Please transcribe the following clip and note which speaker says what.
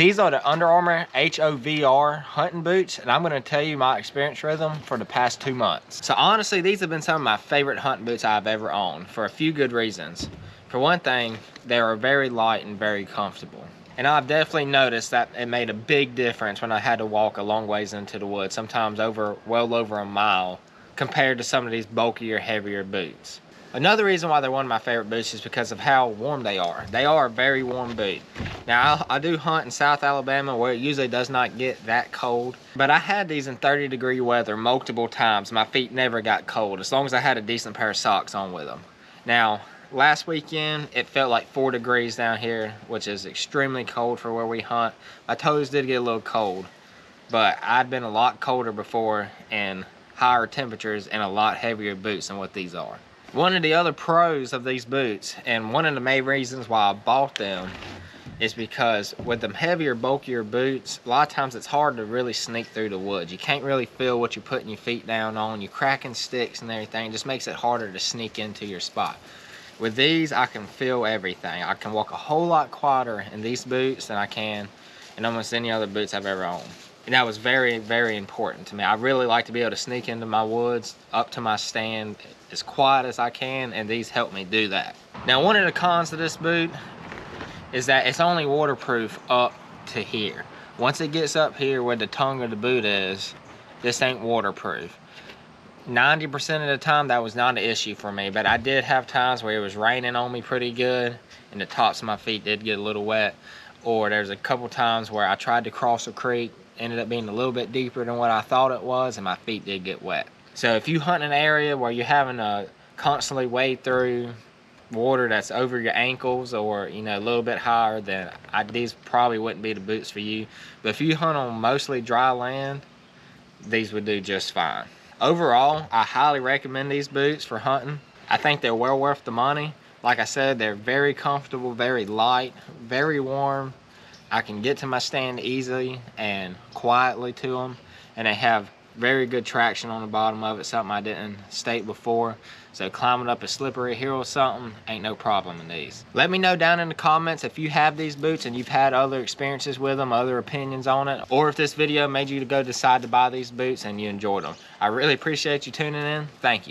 Speaker 1: These are the Under Armour HOVR hunting boots, and I'm going to tell you my experience with them for the past 2 months. So honestly, these have been some of my favorite hunting boots I've ever owned for a few good reasons. For one thing, they are very light and very comfortable. And I've definitely noticed that it made a big difference when I had to walk a long ways into the woods, sometimes well over a mile, compared to some of these bulkier, heavier boots. Another reason why they're one of my favorite boots is because of how warm they are. They are a very warm boot. Now, I do hunt in South Alabama where it usually does not get that cold, but I had these in 30-degree weather multiple times. My feet never got cold as long as I had a decent pair of socks on with them. Now, last weekend, it felt like 4 degrees down here, which is extremely cold for where we hunt. My toes did get a little cold, but I'd been a lot colder before and higher temperatures and a lot heavier boots than what these are. One of the other pros of these boots, and one of the main reasons why I bought them, is because with them heavier, bulkier boots, a lot of times it's hard to really sneak through the woods. You can't really feel what you're putting your feet down on. You're cracking sticks and everything. It just makes it harder to sneak into your spot. With these, I can feel everything. I can walk a whole lot quieter in these boots than I can in almost any other boots I've ever owned. And that was very, very important to me. I really like to be able to sneak into my woods, up to my stand, as quiet as I can, and these help me do that. Now, one of the cons of this boot is that it's only waterproof up to here. Once it gets up here where the tongue of the boot is, this ain't waterproof. 90% of the time, that was not an issue for me, but I did have times where it was raining on me pretty good, and the tops of my feet did get a little wet. Or there's a couple times where I tried to cross a creek, ended up being a little bit deeper than what I thought it was, and my feet did get wet. So if you hunt in an area where you're having to constantly wade through water that's over your ankles or, you know, a little bit higher, then these probably wouldn't be the boots for you. But if you hunt on mostly dry land, these would do just fine. Overall, I highly recommend these boots for hunting. I think they're well worth the money. Like I said, they're very comfortable, very light, very warm. I can get to my stand easily and quietly to them, and they have very good traction on the bottom of it, something I didn't state before. So climbing up a slippery hill or something ain't no problem in these. Let me know down in the comments if you have these boots and you've had other experiences with them, other opinions on it, or if this video made you to go decide to buy these boots and you enjoyed them. I really appreciate you tuning in. Thank you.